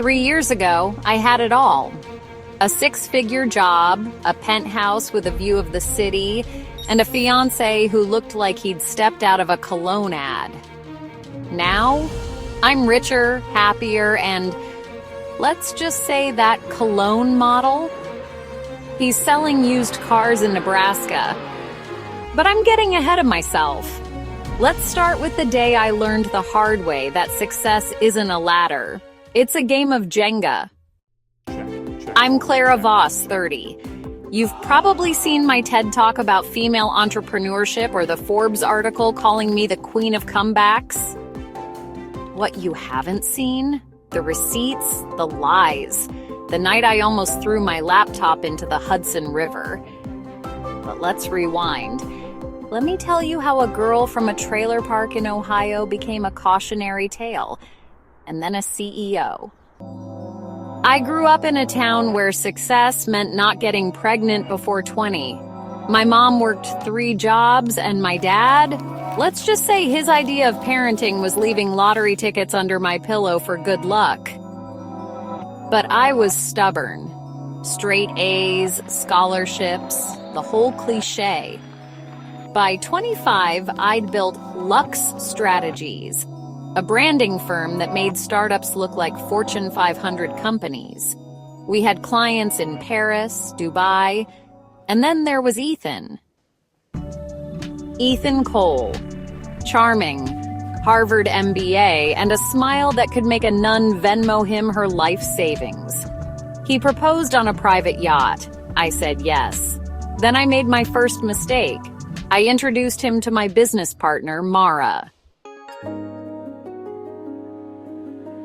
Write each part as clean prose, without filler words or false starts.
3 years ago, I had it all. A six-figure job, a penthouse with a view of the city, and a fiancé who looked like he'd stepped out of a cologne ad. Now, I'm richer, happier, and let's just say that cologne model. He's selling used cars in Nebraska. But I'm getting ahead of myself. Let's start with the day I learned the hard way that success isn't a ladder. It's a game of Jenga. I'm Clara Voss, 30. You've probably seen my TED Talk about female entrepreneurship or the Forbes article calling me the queen of comebacks. What you haven't seen? The receipts, the lies. The night I almost threw my laptop into the Hudson River. But let's rewind. Let me tell you how a girl from a trailer park in Ohio became a cautionary tale, and then a CEO. I grew up in a town where success meant not getting pregnant before 20. My mom worked 3 jobs, and my dad, let's just say his idea of parenting was leaving lottery tickets under my pillow for good luck. But I was stubborn. Straight A's, scholarships, the whole cliche. By 25, I'd built Lux Strategies, a branding firm that made startups look like Fortune 500 companies. We had clients in Paris, Dubai, and then there was Ethan. Ethan Cole. Charming, Harvard MBA, and a smile that could make a nun Venmo him her life savings. He proposed on a private yacht. I said yes. Then I made my first mistake. I introduced him to my business partner, Mara.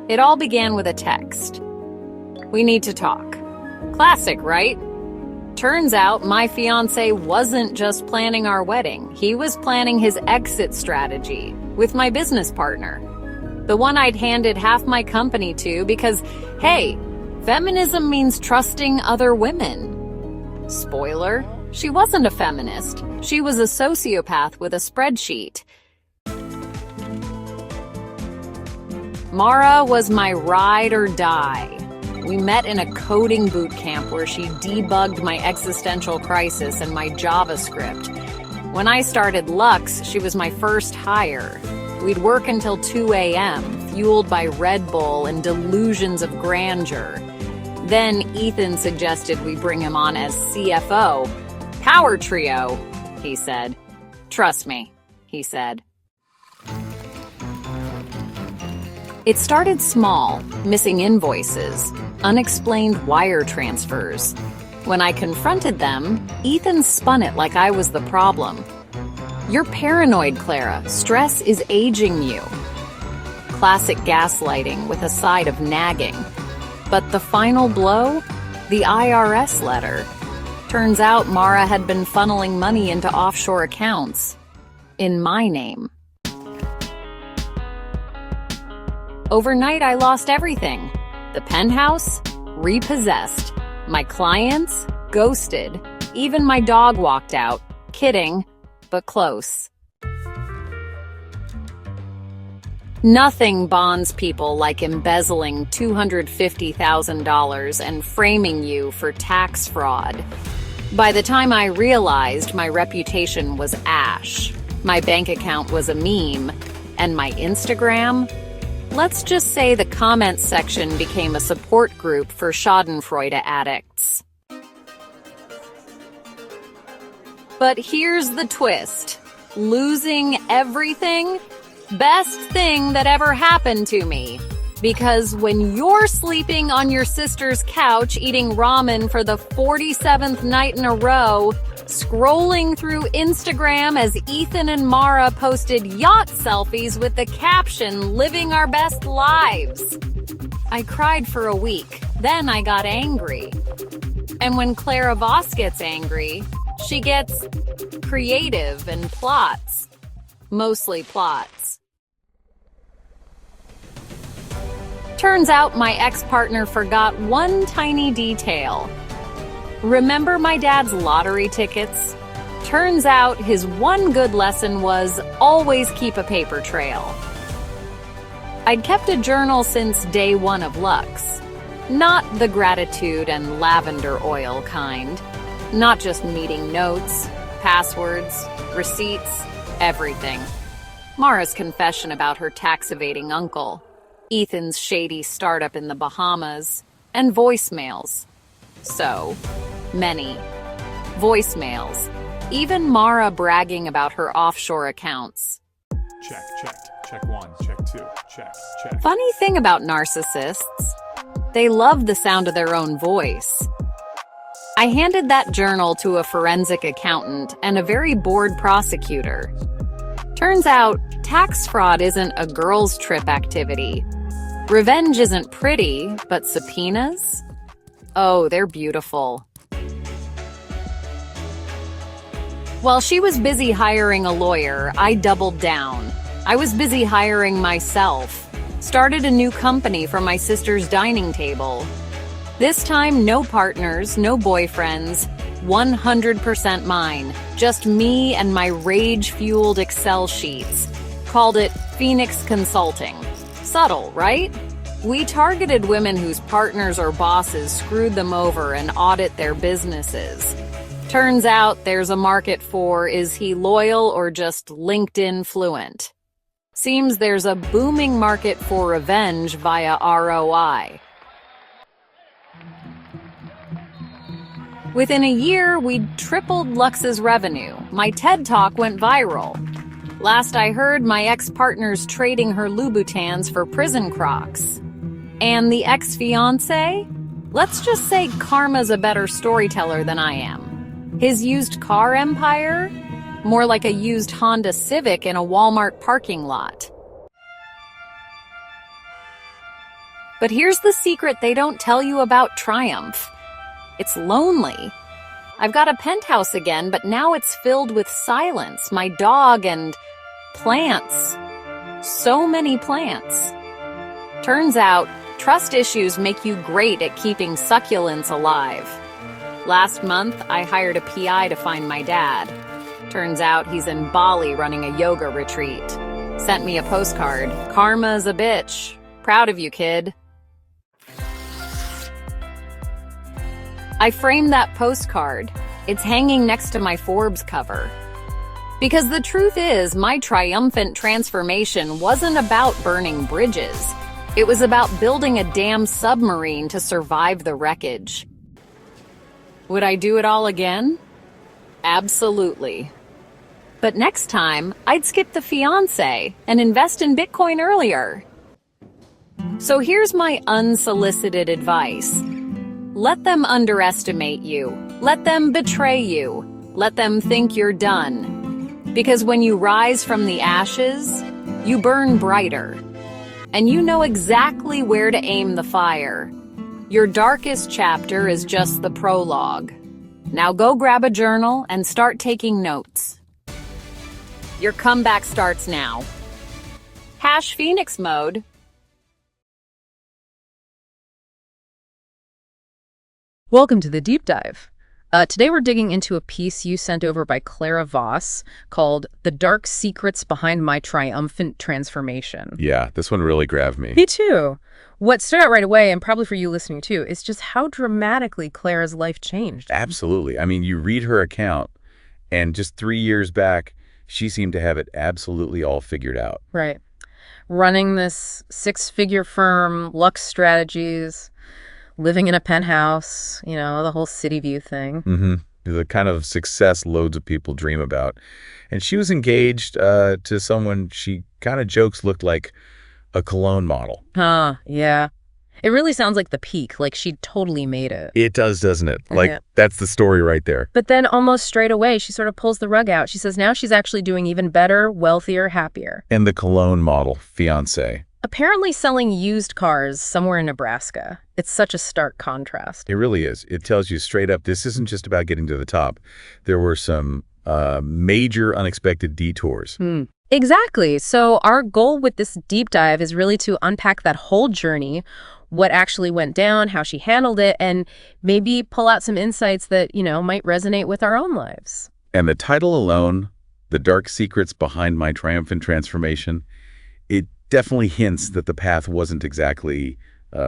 It all began with a text. We need to talk. Classic, right? Turns out my fiancé wasn't just planning our wedding. He was planning his exit strategy with my business partner. The one I'd handed half my company to because, hey, feminism means trusting other women. Spoiler, she wasn't a feminist. She was a sociopath with a spreadsheet. Mara was my ride or die. We met in a coding boot camp where she debugged my existential crisis and my JavaScript. When I started Lux, she was my first hire. We'd work until 2 a.m., fueled by Red Bull and delusions of grandeur. Then Ethan suggested we bring him on as CFO. Power trio, he said. Trust me, he said. It started small, missing invoices, unexplained wire transfers. When I confronted them, Ethan spun it like I was the problem. You're paranoid, Clara. Stress is aging you. Classic gaslighting with a side of nagging. But the final blow? The IRS letter. Turns out Mara had been funneling money into offshore accounts. In my name. Overnight, I lost everything. The penthouse? Repossessed. My clients? Ghosted. Even my dog walked out. Kidding, but close. Nothing bonds people like embezzling $250,000 and framing you for tax fraud. By the time I realized, my reputation was ash. My bank account was a meme. And my Instagram? Let's just say the comments section became a support group for schadenfreude addicts. But here's the twist. Losing everything? Best thing that ever happened to me. Because when you're sleeping on your sister's couch eating ramen for the 47th night in a row, scrolling through Instagram as Ethan and Mara posted yacht selfies with the caption, "Living our best lives." I cried for a week. Then I got angry. And when Clara Voss gets angry, she gets creative and plots. Mostly plots. Turns out my ex-partner forgot one tiny detail. Remember my dad's lottery tickets? Turns out his one good lesson was always keep a paper trail. I'd kept a journal since day one of Lux. Not the gratitude and lavender oil kind. Not just needing notes, passwords, receipts, everything. Mara's confession about her tax-evading uncle, Ethan's shady startup in the Bahamas, and voicemails. So many voicemails. Even Mara bragging about her offshore accounts. Check, checked. Check one, check two, check, check. Funny thing about narcissists, they love the sound of their own voice. I handed that journal to a forensic accountant and a very bored prosecutor. Turns out, tax fraud isn't a girls' trip activity. Revenge isn't pretty, but subpoenas? Oh, they're beautiful. While she was busy hiring a lawyer, I doubled down. I was busy hiring myself. Started a new company from my sister's dining table. This time, no partners, no boyfriends, 100% mine. Just me and my rage-fueled Excel sheets. Called it Phoenix Consulting. Subtle, right? We targeted women whose partners or bosses screwed them over and audit their businesses. Turns out there's a market for, is he loyal or just LinkedIn fluent? Seems there's a booming market for revenge via ROI. Within a year, we'd tripled Lux's revenue. My TED Talk went viral. Last I heard, my ex-partner's trading her Louboutins for prison Crocs. And the ex-fiancé? Let's just say Karma's a better storyteller than I am. His used car empire? More like a used Honda Civic in a Walmart parking lot. But here's the secret they don't tell you about Triumph. It's lonely. I've got a penthouse again, but now it's filled with silence, my dog, and plants. So many plants. Turns out, trust issues make you great at keeping succulents alive. Last month, I hired a PI to find my dad. Turns out he's in Bali running a yoga retreat. Sent me a postcard. Karma's a bitch. Proud of you, kid. I framed that postcard. It's hanging next to my Forbes cover. Because the truth is, my triumphant transformation wasn't about burning bridges. It was about building a damn submarine to survive the wreckage. Would I do it all again? Absolutely. But next time, I'd skip the fiancé and invest in Bitcoin earlier. So here's my unsolicited advice. Let them underestimate you. Let them betray you. Let them think you're done. Because when you rise from the ashes, you burn brighter. And you know exactly where to aim the fire. Your darkest chapter is just the prologue. Now go grab a journal and start taking notes. Your comeback starts now. #Phoenix mode. Welcome to the deep dive. Today we're digging into a piece you sent over by Clara Voss called The Dark Secrets Behind My Triumphant Transformation. Yeah, this one really grabbed me. Me too. What stood out right away, and probably for you listening too, is just how dramatically Clara's life changed. Absolutely. I mean, you read her account, and just 3 years back, she seemed to have it absolutely all figured out. Right. Running this six-figure firm, Lux Strategies, living in a penthouse, the whole city view thing. Mm-hmm. The kind of success loads of people dream about. And she was engaged to someone she kind of jokes looked like a cologne model. Yeah. It really sounds like the peak, like she'd totally made it. It does, doesn't it? Like, Yeah. That's the story right there. But then almost straight away, she sort of pulls the rug out. She says now she's actually doing even better, wealthier, happier. And the cologne model, fiancé. Apparently selling used cars somewhere in Nebraska. It's such a stark contrast. It really is. It tells you straight up, this isn't just about getting to the top. There were some major unexpected detours. Exactly. So our goal with this deep dive is really to unpack that whole journey, what actually went down, how she handled it, and maybe pull out some insights that, might resonate with our own lives. And the title alone, The Dark Secrets Behind My Triumphant Transformation, it definitely hints that the path wasn't exactly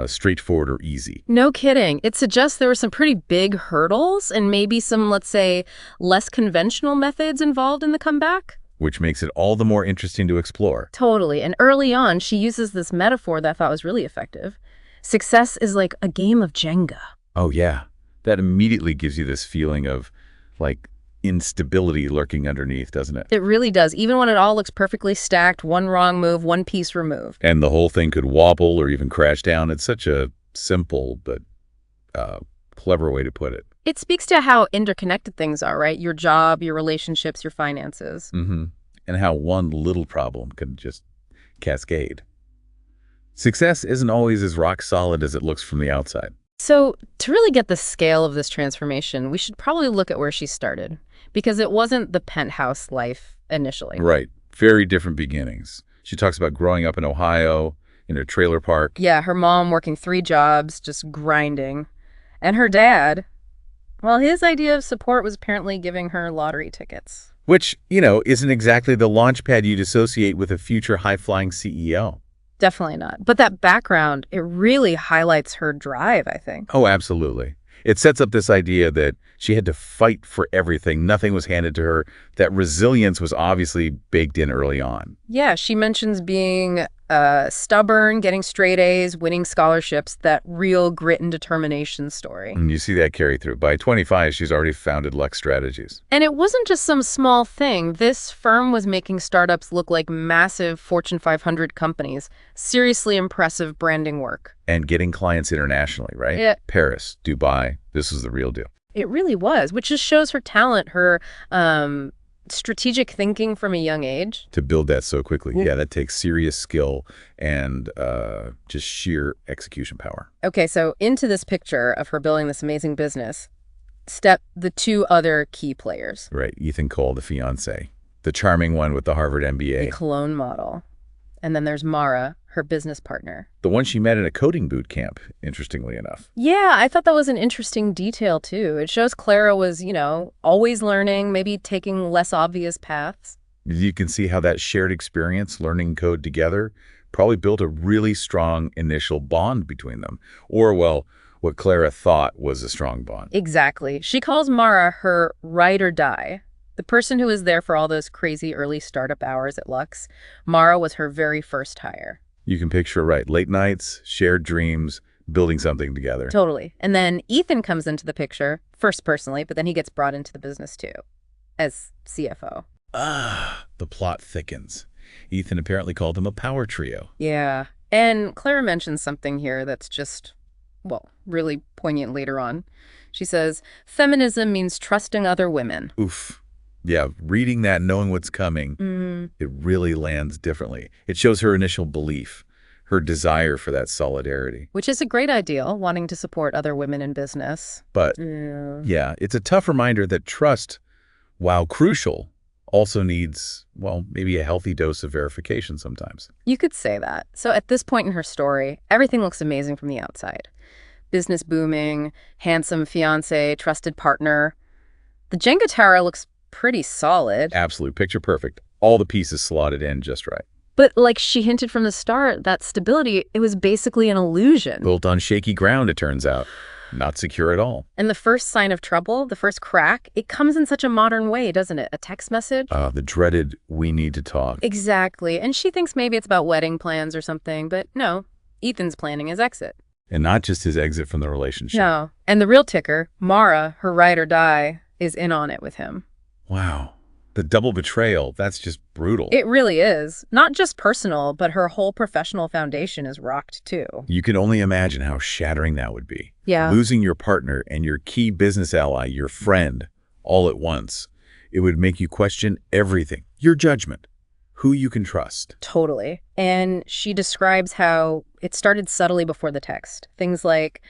straightforward or easy. No kidding. It suggests there were some pretty big hurdles and maybe some, let's say, less conventional methods involved in the comeback. Which makes it all the more interesting to explore. Totally. And early on, she uses this metaphor that I thought was really effective. Success is like a game of Jenga. Oh, yeah. That immediately gives you this feeling of, like, instability lurking underneath, doesn't it? It really does. Even when it all looks perfectly stacked, one wrong move, one piece removed. And the whole thing could wobble or even crash down. It's such a simple but clever way to put it. It speaks to how interconnected things are, right? Your job, your relationships, your finances. Mm-hmm. And how one little problem can just cascade. Success isn't always as rock solid as it looks from the outside. So to really get the scale of this transformation, we should probably look at where she started, because it wasn't the penthouse life initially. Right. Very different beginnings. She talks about growing up in Ohio, in a trailer park. Yeah, her mom working 3 jobs, just grinding. And her dad, well, his idea of support was apparently giving her lottery tickets. Which, you know, isn't exactly the launch pad you'd associate with a future high-flying CEO. Definitely not. But that background, it really highlights her drive, I think. Oh, absolutely. It sets up this idea that she had to fight for everything. Nothing was handed to her. That resilience was obviously baked in early on. Yeah, she mentions being stubborn, getting straight A's, winning scholarships, that real grit and determination story. And you see that carry through. By 25, she's already founded Lex Strategies. And it wasn't just some small thing. This firm was making startups look like massive Fortune 500 companies. Seriously impressive branding work. And getting clients internationally, right? Yeah. Paris, Dubai, this is the real deal. It really was, which just shows her talent, her strategic thinking from a young age. To build that so quickly. Yeah, that takes serious skill and just sheer execution power. Okay, so into this picture of her building this amazing business, step the 2 other key players. Right, Ethan Cole, the fiancé, the charming one with the Harvard MBA. The cologne model. And then there's Mara, her business partner. The one she met in a coding boot camp, interestingly enough. Yeah, I thought that was an interesting detail, too. It shows Clara was, always learning, maybe taking less obvious paths. You can see how that shared experience, learning code together, probably built a really strong initial bond between them. Or, well, what Clara thought was a strong bond. Exactly. She calls Mara her ride or die. The person who was there for all those crazy early startup hours at Lux. Mara was her very first hire. You can picture it right. Late nights, shared dreams, building something together. Totally. And then Ethan comes into the picture, first personally, but then he gets brought into the business too, as CFO. The plot thickens. Ethan apparently called them a power trio. Yeah. And Clara mentions something here that's just, really poignant later on. She says, feminism means trusting other women. Oof. Yeah, reading that, knowing what's coming, it really lands differently. It shows her initial belief, her desire for that solidarity. Which is a great ideal, wanting to support other women in business. But, yeah, it's a tough reminder that trust, while crucial, also needs, maybe a healthy dose of verification sometimes. You could say that. So at this point in her story, everything looks amazing from the outside. Business booming, handsome fiance, trusted partner. The Jenga tower looks pretty solid. Absolute. Picture perfect. All the pieces slotted in just right. But like she hinted from the start, that stability, it was basically an illusion. Built on shaky ground, it turns out. Not secure at all. And the first sign of trouble, the first crack, it comes in such a modern way, doesn't it? A text message? The dreaded, we need to talk. Exactly. And she thinks maybe it's about wedding plans or something, but no. Ethan's planning his exit. And not just his exit from the relationship. No. And the real ticker, Mara, her ride or die, is in on it with him. Wow. The double betrayal, that's just brutal. It really is. Not just personal, but her whole professional foundation is rocked too. You can only imagine how shattering that would be. Yeah. Losing your partner and your key business ally, your friend, all at once. It would make you question everything. Your judgment. Who you can trust. Totally. And she describes how it started subtly before the text. Things like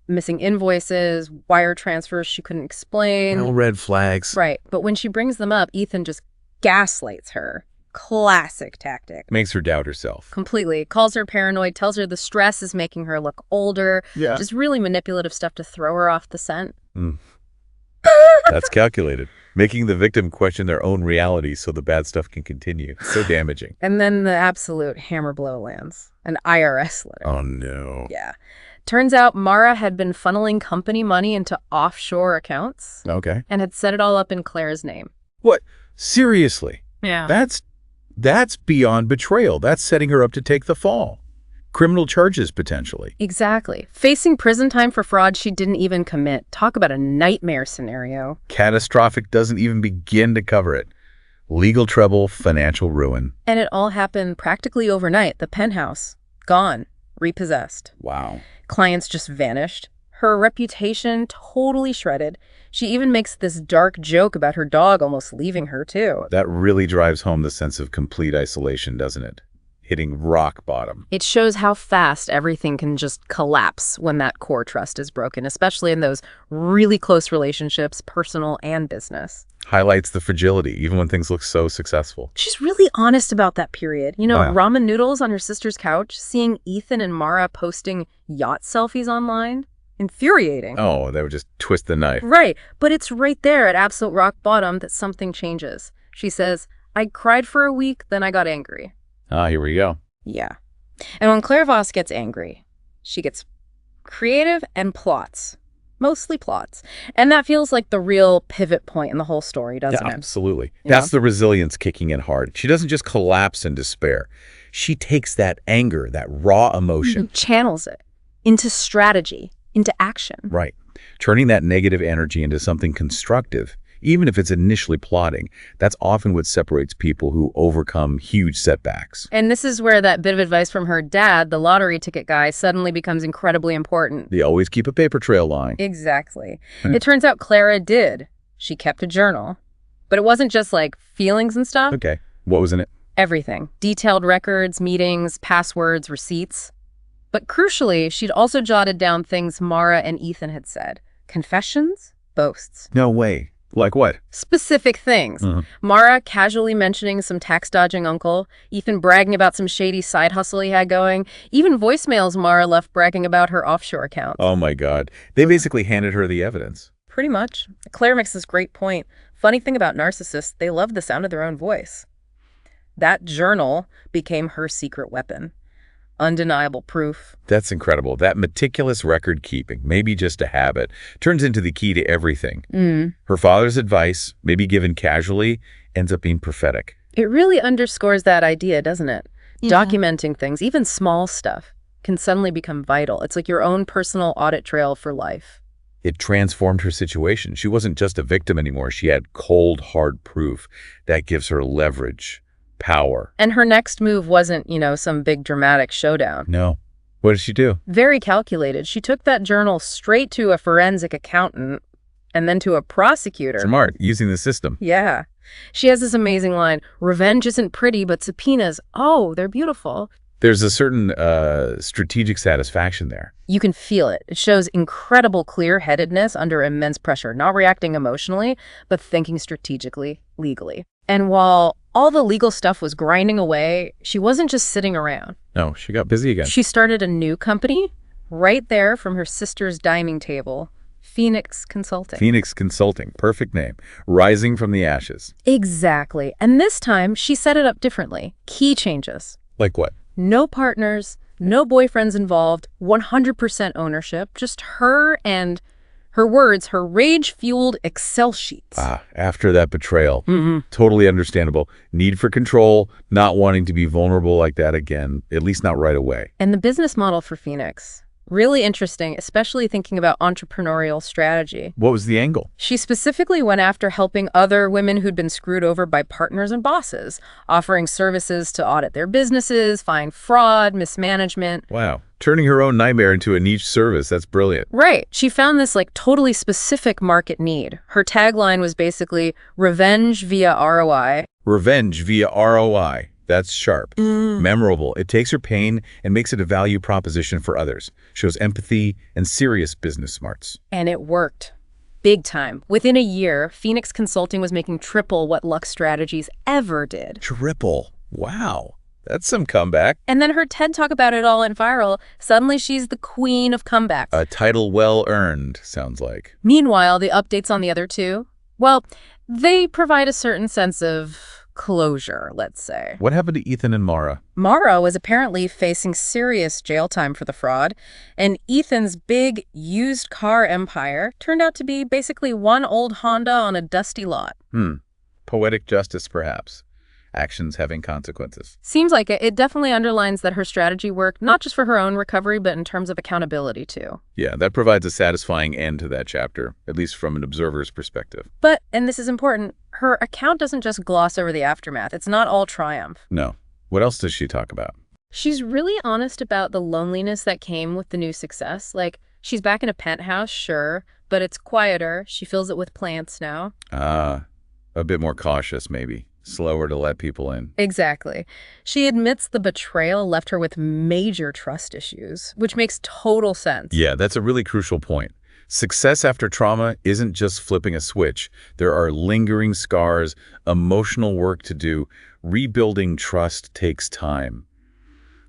missing invoices, wire transfers she couldn't explain. No red flags. Right. But when she brings them up, Ethan just gaslights her. Classic tactic. Makes her doubt herself. Completely. Calls her paranoid, tells her the stress is making her look older. Yeah. Just really manipulative stuff to throw her off the scent. That's calculated. Making the victim question their own reality so the bad stuff can continue. So damaging. And then the absolute hammer blow lands. An IRS letter. Oh, no. Yeah. Turns out Mara had been funneling company money into offshore accounts Okay. and had set it all up in Claire's name. What? Seriously? Yeah. That's beyond betrayal. That's setting her up to take the fall. Criminal charges, potentially. Exactly. Facing prison time for fraud she didn't even commit. Talk about a nightmare scenario. Catastrophic doesn't even begin to cover it. Legal trouble, financial ruin. And it all happened practically overnight. The penthouse, gone, repossessed. Wow. Clients just vanished. Her reputation totally shredded. She even makes this dark joke about her dog almost leaving her, too. That really drives home the sense of complete isolation, doesn't it? Hitting rock bottom. It shows how fast everything can just collapse when that core trust is broken, especially in those really close relationships, personal and business. Highlights the fragility, even when things look so successful. She's really honest about that period. You know, Wow. ramen noodles on her sister's couch, seeing Ethan and Mara posting yacht selfies online. Infuriating. Oh, that would just twist the knife. Right, but it's right there at absolute rock bottom that something changes. She says, I cried for a week, then I got angry. Ah, here we go. Yeah. And when Claire Voss gets angry, she gets creative and plots. Mostly plots. And that feels like the real pivot point in the whole story, doesn't it? Absolutely. You That's know? the resilience kicking in hard. She doesn't just collapse in despair. She takes that anger, that raw emotion. Channels it into strategy, into action. Right. Turning that negative energy into something constructive, even if it's initially plotting. That's often what separates people who overcome huge setbacks. And this is where that bit of advice from her dad, the lottery ticket guy, suddenly becomes incredibly important. They always keep a paper trail line. Exactly. It turns out Clara did. She kept a journal. But it wasn't just like feelings and stuff. Okay. What was in it? Everything. Detailed records, meetings, passwords, receipts. But crucially, she'd also jotted down things Mara and Ethan had said. Confessions, boasts. No way. Like what? Specific things. Mara casually mentioning some tax-dodging uncle, Ethan bragging about some shady side hustle he had going, even voicemails Mara left bragging about her offshore accounts. Oh my God. They basically handed her the evidence. Pretty much. Claire makes this great point. Funny thing about narcissists, they love the sound of their own voice. That journal became her secret weapon. Undeniable proof. That's incredible. That meticulous record keeping, maybe just a habit, turns into the key to everything. Her father's advice, maybe given casually, ends up being prophetic. It really underscores that idea, doesn't it? Documenting things, even small stuff, can suddenly become vital. It's like your own personal audit trail for life. It transformed her situation. She wasn't just a victim anymore. She had cold, hard proof. That gives her leverage, power. And her next move wasn't, some big dramatic showdown. No. What did she do? Very calculated. She took that journal straight to a forensic accountant and then to a prosecutor. Smart, using the system. Yeah. She has this amazing line, revenge isn't pretty, but subpoenas, oh, they're beautiful. There's a certain strategic satisfaction there. You can feel it. It shows incredible clear-headedness under immense pressure, not reacting emotionally, but thinking strategically, legally. And while all the legal stuff was grinding away, she wasn't just sitting around. No, she got busy again. She started a new company right there from her sister's dining table, Phoenix Consulting. Phoenix Consulting, perfect name. Rising from the ashes. Exactly. And this time, she set it up differently. Key changes. Like what? No partners, no boyfriends involved, 100% ownership, just her and her words, her rage-fueled Excel sheets. After that betrayal. Totally understandable. Need for control, not wanting to be vulnerable like that again, at least not right away. And the business model for Phoenix, really interesting, especially thinking about entrepreneurial strategy. What was the angle? She specifically went after helping other women who'd been screwed over by partners and bosses, offering services to audit their businesses, find fraud, mismanagement. Wow. Turning her own nightmare into a niche service. That's brilliant. Right. She found this totally specific market need. Her tagline was basically revenge via ROI. Revenge via ROI. That's sharp. Memorable. It takes her pain and makes it a value proposition for others. Shows empathy and serious business smarts. And it worked. Big time. Within a year, Phoenix Consulting was making triple what Lux Strategies ever did. Triple. Wow. That's some comeback. And then her TED Talk about it all went viral. Suddenly she's the queen of comebacks. A title well earned, sounds like. Meanwhile, the updates on the other two? Well, They provide a certain sense of closure, let's say. What happened to Ethan and Mara? Mara was apparently facing serious jail time for the fraud, and Ethan's big used car empire turned out to be basically one old Honda on a dusty lot. Poetic justice, perhaps. Actions having consequences. Seems like it. It definitely underlines that her strategy worked, not just for her own recovery, but in terms of accountability, too. Yeah, that provides a satisfying end to that chapter, at least from an observer's perspective. But, and this is important, her account doesn't just gloss over the aftermath. It's not all triumph. No. What else does she talk about? She's really honest about the loneliness that came with the new success. Like, she's back in a penthouse, sure, but it's quieter. She fills it with plants now. A bit more cautious, maybe. Slower to let people in. Exactly. She admits the betrayal left her with major trust issues, which makes total sense. Yeah, that's a really crucial point. Success after trauma isn't just flipping a switch. There are lingering scars, emotional work to do. Rebuilding trust takes time.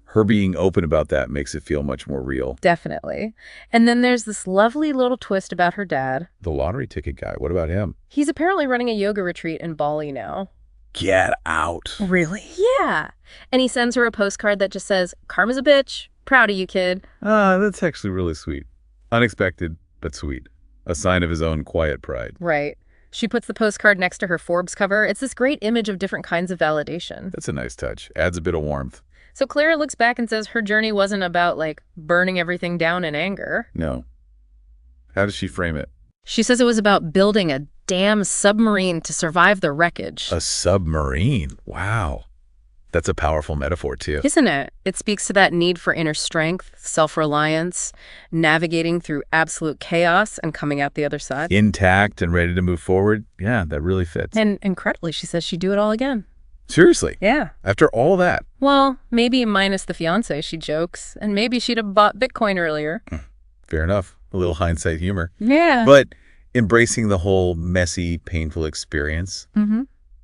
Her being open about that makes it feel much more real. Definitely. And then there's this lovely little twist about her dad. The lottery ticket guy, what about him? He's apparently running a yoga retreat in Bali now. Get out. Really? Yeah. And he sends her a postcard that just says, "Karma's a bitch. Proud of you, kid." That's actually really sweet. Unexpected, but sweet. A sign of his own quiet pride. Right. She puts the postcard next to her Forbes cover. It's this great image of different kinds of validation. That's a nice touch. Adds a bit of warmth. So Clara looks back and says her journey wasn't about, like, burning everything down in anger. No. How does she frame it? She says it was about building a damn submarine to survive the wreckage. A submarine. Wow. That's a powerful metaphor, too. Isn't it? It speaks to that need for inner strength, self-reliance, navigating through absolute chaos and coming out the other side. Intact and ready to move forward. Yeah, that really fits. And incredibly, she says she'd do it all again. Seriously? Yeah. After all that? Well, maybe minus the fiancé, she jokes. And maybe she'd have bought Bitcoin earlier. Fair enough. A little hindsight humor. Yeah. But embracing the whole messy, painful experience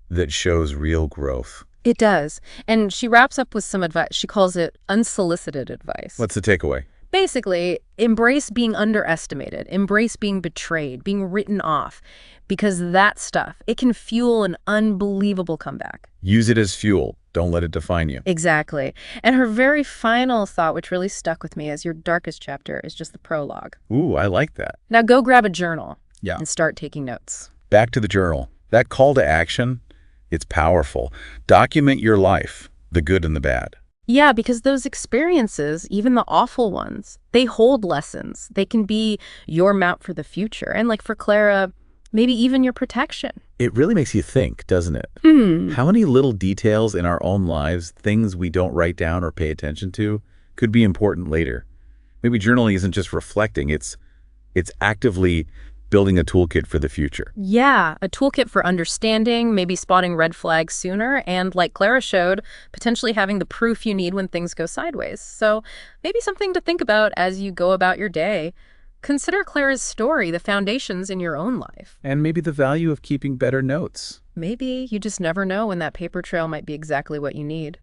that shows real growth. It does. And she wraps up with some advice. She calls it unsolicited advice. What's the takeaway? Basically, embrace being underestimated, embrace being betrayed, being written off, because that stuff, it can fuel an unbelievable comeback. Use it as fuel. Don't let it define you. Exactly. And her very final thought, which really stuck with me as your darkest chapter, is just the prologue. Ooh, I like that. Now go grab a journal Yeah. and start taking notes. Back to the journal. That call to action, it's powerful. Document your life, the good and the bad. Yeah, because those experiences, even the awful ones, they hold lessons. They can be your map for the future. And like for Clara, maybe even your protection. It really makes you think, doesn't it? How many little details in our own lives, things we don't write down or pay attention to, could be important later? Maybe journaling isn't just reflecting, it's actively building a toolkit for the future. Yeah, a toolkit for understanding, maybe spotting red flags sooner, and like Clara showed, potentially having the proof you need when things go sideways. So maybe something to think about as you go about your day. Consider Clara's story, the foundations in your own life. And maybe the value of keeping better notes. Maybe you just never know when that paper trail might be exactly what you need.